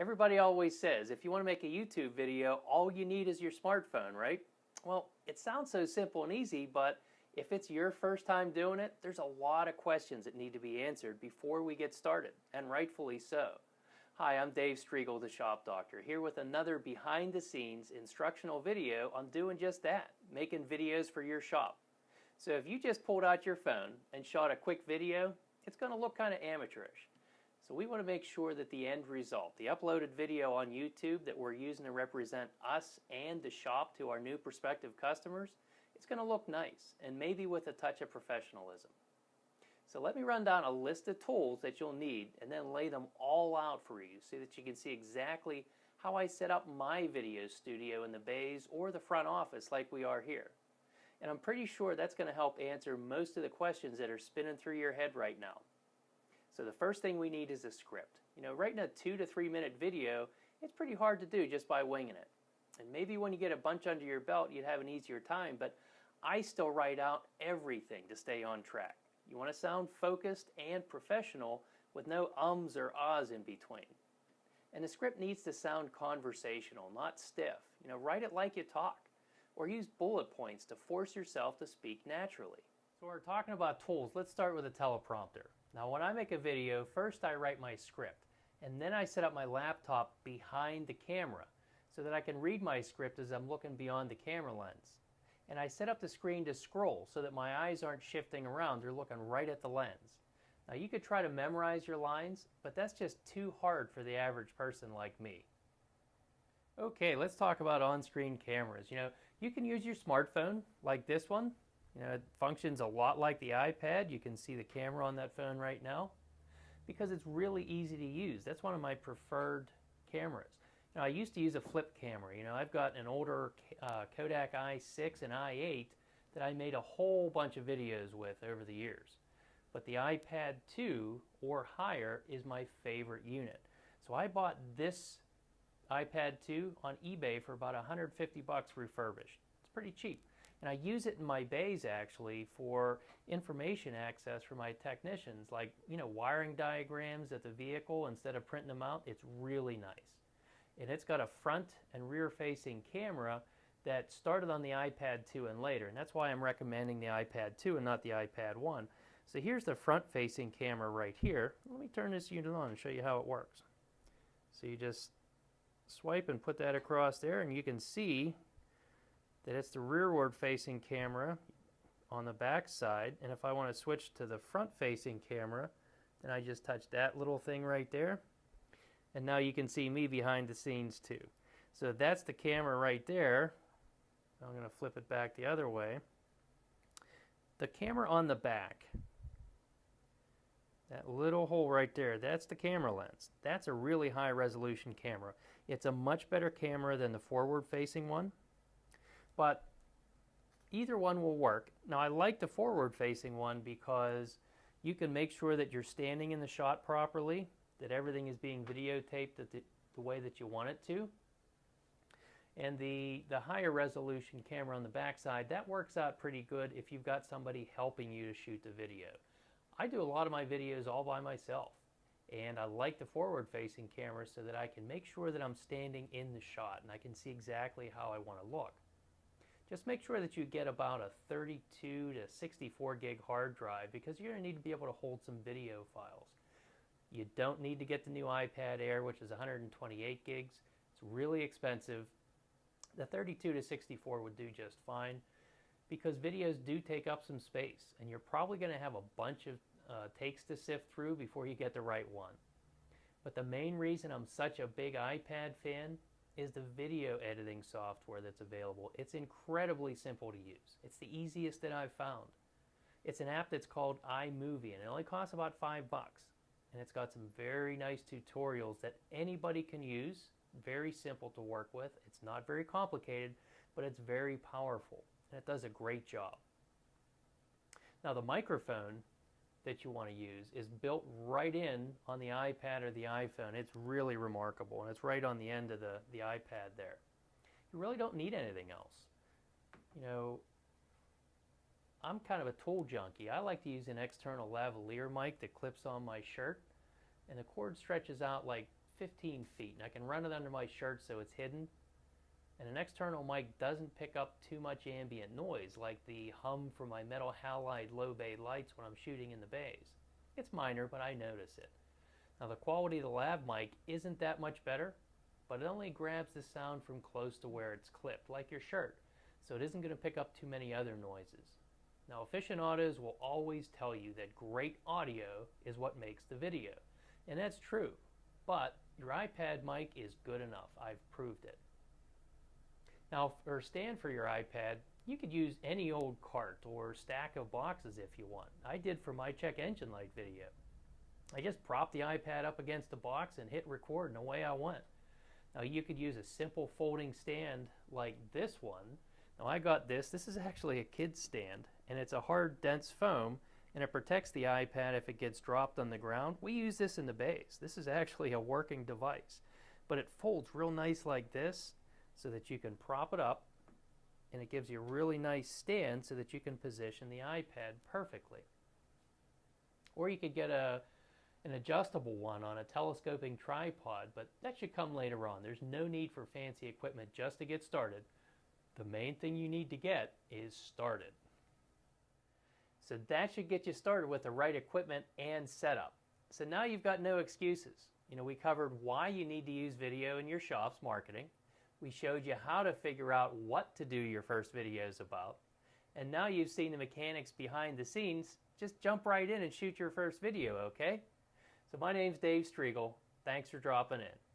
Everybody always says, if you want to make a YouTube video, all you need is your smartphone, right? Well, it sounds so simple and easy, but if it's your first time doing it, there's a lot of questions that need to be answered before we get started, and rightfully so. Hi, I'm Dave Striegel, the Shop Doctor, here with another behind-the-scenes instructional video on doing just that, making videos for your shop. So if you just pulled out your phone and shot a quick video, it's going to look kind of amateurish. So we want to make sure that the end result, the uploaded video on YouTube that we're using to represent us and the shop to our new prospective customers, it's going to look nice and maybe with a touch of professionalism. So let me run down a list of tools that you'll need and then lay them all out for you so that you can see exactly how I set up my video studio in the bays or the front office like we are here. And I'm pretty sure that's going to help answer most of the questions that are spinning through your head right now. So the first thing we need is a script. You know, writing a 2 to 3 minute video, it's pretty hard to do just by winging it. And maybe when you get a bunch under your belt, you'd have an easier time, but I still write out everything to stay on track. You want to sound focused and professional with no ums or ahs in between. And the script needs to sound conversational, not stiff. You know, write it like you talk, or use bullet points to force yourself to speak naturally. So we're talking about tools. Let's start with a teleprompter. Now when I make a video, first I write my script, and then I set up my laptop behind the camera so that I can read my script as I'm looking beyond the camera lens. And I set up the screen to scroll so that my eyes aren't shifting around, they're looking right at the lens. Now you could try to memorize your lines, but that's just too hard for the average person like me. Okay, let's talk about on-screen cameras. You know, you can use your smartphone like this one. You know, it functions a lot like the iPad. You can see the camera on that phone right now because it's really easy to use. That's one of my preferred cameras. Now, I used to use a flip camera. You know, I've got an older Kodak i6 and i8 that I made a whole bunch of videos with over the years. But the iPad 2 or higher is my favorite unit. So I bought this iPad 2 on eBay for about 150 bucks refurbished. It's pretty cheap. And I use it in my bays actually for information access for my technicians, like, you know, wiring diagrams at the vehicle instead of printing them out. It's really nice. And it's got a front and rear facing camera that started on the iPad 2 and later. And that's why I'm recommending the iPad 2 and not the iPad 1. So here's the front facing camera right here. Let me turn this unit on and show you how it works. So you just swipe and put that across there and you can see that it's the rearward facing camera on the back side, and if I want to switch to the front facing camera, then I just touch that little thing right there, and now you can see me behind the scenes too. So that's the camera right there. I'm going to flip it back the other way. The camera on the back, that little hole right there, that's the camera lens. That's a really high resolution camera. It's a much better camera than the forward facing one. But either one will work. Now I like the forward facing one because you can make sure that you're standing in the shot properly, that everything is being videotaped at the way that you want it to. And the higher resolution camera on the back side, that works out pretty good if you've got somebody helping you to shoot the video. I do a lot of my videos all by myself, and I like the forward facing camera so that I can make sure that I'm standing in the shot and I can see exactly how I want to look. Just make sure that you get about a 32 to 64 gig hard drive because you're going to need to be able to hold some video files. You don't need to get the new iPad Air, which is 128 gigs. It's really expensive. The 32 to 64 would do just fine because videos do take up some space and you're probably going to have a bunch of takes to sift through before you get the right one. But the main reason I'm such a big iPad fan is the video editing software that's available. It's incredibly simple to use. It's the easiest that I've found. It's an app that's called iMovie and it only costs about $5. And it's got some very nice tutorials that anybody can use. Very simple to work with. It's not very complicated, but it's very powerful and it does a great job. Now the microphone that you want to use is built right in on the iPad or the iPhone. It's really remarkable, and it's right on the end of the iPad there. You really don't need anything else. You know, I'm kind of a tool junkie. I like to use an external lavalier mic that clips on my shirt, and the cord stretches out like 15 feet, and I can run it under my shirt so it's hidden. And an external mic doesn't pick up too much ambient noise like the hum from my metal halide low bay lights when I'm shooting in the bays. It's minor, but I notice it. Now the quality of the lav mic isn't that much better, but it only grabs the sound from close to where it's clipped, like your shirt, so it isn't going to pick up too many other noises. Now aficionados will always tell you that great audio is what makes the video, and that's true, but your iPad mic is good enough. I've proved it. Now for a stand for your iPad, you could use any old cart or stack of boxes if you want. I did for my check engine light video. I just propped the iPad up against a box and hit record, and away I went. Now you could use a simple folding stand like this one. Now I got this. This is actually a kid's stand, and it's a hard, dense foam, and it protects the iPad if it gets dropped on the ground. We use this in the bays. This is actually a working device, but it folds real nice like this so that you can prop it up, and it gives you a really nice stand so that you can position the iPad perfectly. Or you could get an adjustable one on a telescoping tripod, but that should come later on. There's no need for fancy equipment just to get started. The main thing you need to get is started. So that should get you started with the right equipment and setup. So now you've got no excuses. We covered why you need to use video in your shop's marketing. We showed you how to figure out what to do your first videos about. And now you've seen the mechanics behind the scenes. Just jump right in and shoot your first video, okay? So my name's Dave Striegel. Thanks for dropping in.